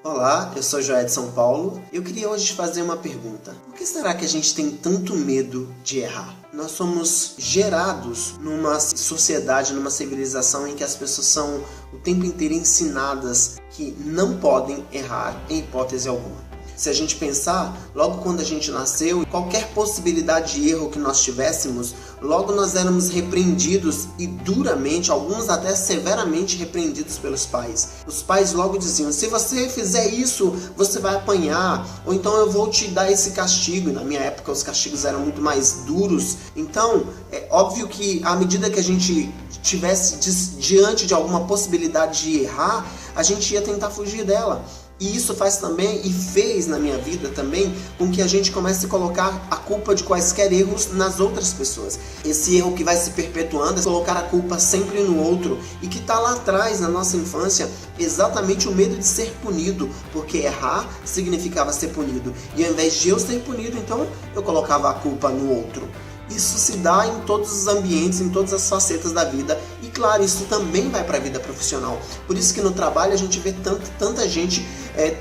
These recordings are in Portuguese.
Olá, eu sou Joé de São Paulo. Eu queria hoje te fazer uma pergunta. Por que será que a gente tem tanto medo de errar? Nós somos gerados numa sociedade, numa civilização em que as pessoas são o tempo inteiro ensinadas que não podem errar em hipótese alguma. Se a gente pensar, logo quando a gente nasceu, qualquer possibilidade de erro que nós tivéssemos, logo nós éramos repreendidos e duramente, alguns até severamente repreendidos pelos pais. Os pais logo diziam, se você fizer isso, você vai apanhar, ou então eu vou te dar esse castigo. Na minha época os castigos eram muito mais duros. Então, é óbvio que à medida que a gente estivesse diante de alguma possibilidade de errar, a gente ia tentar fugir dela. E isso faz também, e fez na minha vida também, com que a gente comece a colocar a culpa de quaisquer erros nas outras pessoas. Esse erro que vai se perpetuando é colocar a culpa sempre no outro, e que está lá atrás, na nossa infância, exatamente o medo de ser punido, porque errar significava ser punido. E ao invés de eu ser punido, então eu colocava a culpa no outro. Isso se dá em todos os ambientes, em todas as facetas da vida. E claro, isso também vai para a vida profissional. Por isso que no trabalho a gente vê tanta gente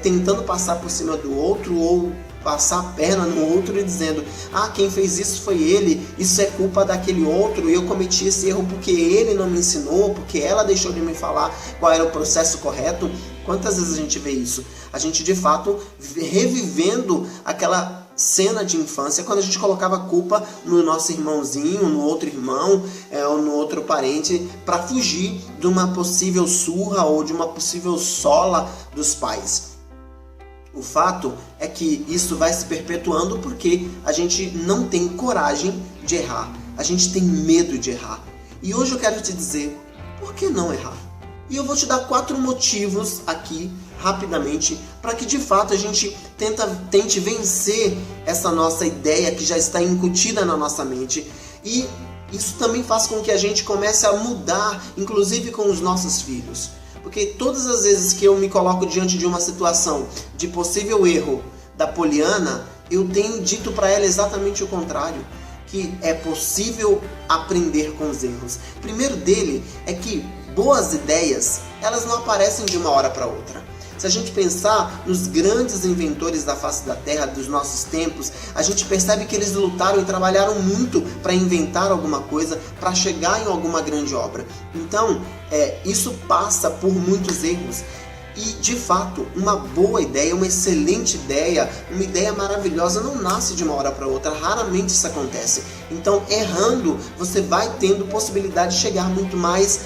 tentando passar por cima do outro ou passar a perna no outro e dizendo, quem fez isso foi ele, isso é culpa daquele outro, eu cometi esse erro porque ele não me ensinou, porque ela deixou de me falar qual era o processo correto. Quantas vezes a gente vê isso? A gente de fato revivendo aquela cena de infância, quando a gente colocava a culpa no nosso irmãozinho, no outro irmão ou no outro parente, para fugir de uma possível surra ou de uma possível sola dos pais. O fato é que isso vai se perpetuando porque a gente não tem coragem de errar, a gente tem medo de errar. E hoje eu quero te dizer, por que não errar? E eu vou te dar 4 motivos aqui, rapidamente, para que de fato a gente tente vencer essa nossa ideia que já está incutida na nossa mente. E isso também faz com que a gente comece a mudar, inclusive com os nossos filhos. Porque todas as vezes que eu me coloco diante de uma situação de possível erro da Poliana, eu tenho dito para ela exatamente o contrário, que é possível aprender com os erros. O primeiro dele é que boas ideias, elas não aparecem de uma hora para outra. Se a gente pensar nos grandes inventores da face da Terra dos nossos tempos, a gente percebe que eles lutaram e trabalharam muito para inventar alguma coisa, para chegar em alguma grande obra. Então, isso passa por muitos erros. E, de fato, uma boa ideia, uma excelente ideia, uma ideia maravilhosa não nasce de uma hora para outra, raramente isso acontece. Então, errando, você vai tendo possibilidade de chegar muito mais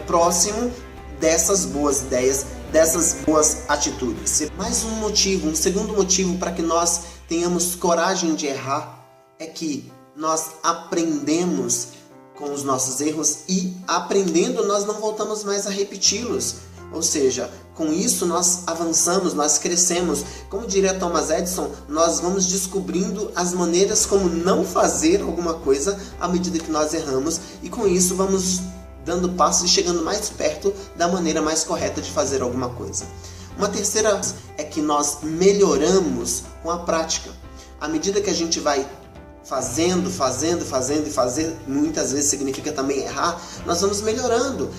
próximo dessas boas ideias, dessas boas atitudes. Mais um motivo, um segundo motivo para que nós tenhamos coragem de errar é que nós aprendemos com os nossos erros e, aprendendo, nós não voltamos mais a repeti-los. Ou seja, com isso nós avançamos, nós crescemos. Como diria Thomas Edison, nós vamos descobrindo as maneiras como não fazer alguma coisa à medida que nós erramos, e com isso vamos dando passos e chegando mais perto da maneira mais correta de fazer alguma coisa. Uma terceira é que nós melhoramos com a prática. À medida que a gente vai fazendo, e fazer muitas vezes significa também errar, nós vamos melhorando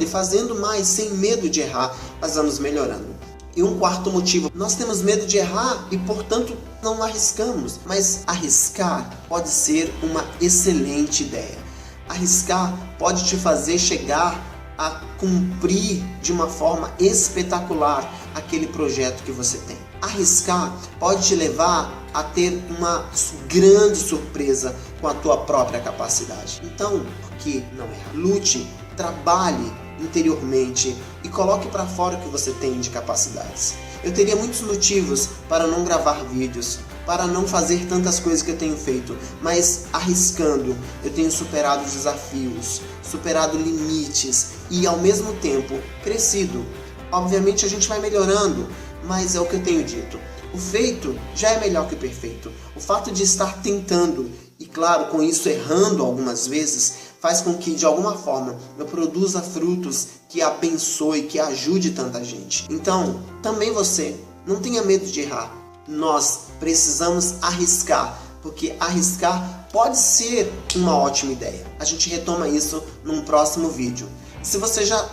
e fazendo mais, sem medo de errar, nós vamos melhorando. E um quarto motivo, nós temos medo de errar e, portanto, não arriscamos. Mas arriscar pode ser uma excelente ideia. Arriscar pode te fazer chegar a cumprir de uma forma espetacular aquele projeto que você tem. Arriscar pode te levar a ter uma grande surpresa com a tua própria capacidade. Então, por que não errar? Lute, trabalhe interiormente e coloque para fora o que você tem de capacidades. Eu teria muitos motivos para não gravar vídeos, para não fazer tantas coisas que eu tenho feito, mas arriscando, eu tenho superado desafios, superado limites e ao mesmo tempo crescido. Obviamente a gente vai melhorando, mas é o que eu tenho dito. O feito já é melhor que o perfeito. O fato de estar tentando e, claro, com isso errando algumas vezes, faz com que, de alguma forma, eu produza frutos que abençoe, que ajude tanta gente. Então, também você, não tenha medo de errar. Nós precisamos arriscar, porque arriscar pode ser uma ótima ideia. A gente retoma isso num próximo vídeo. Se você já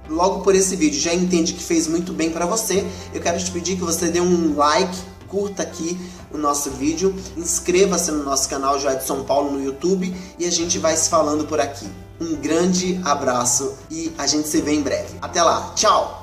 logo por esse vídeo já entende que fez muito bem para você, eu quero te pedir que você dê um like, curta aqui o nosso vídeo, inscreva-se no nosso canal Joia de São Paulo no YouTube e a gente vai se falando por aqui. Um grande abraço e a gente se vê em breve. Até lá, tchau!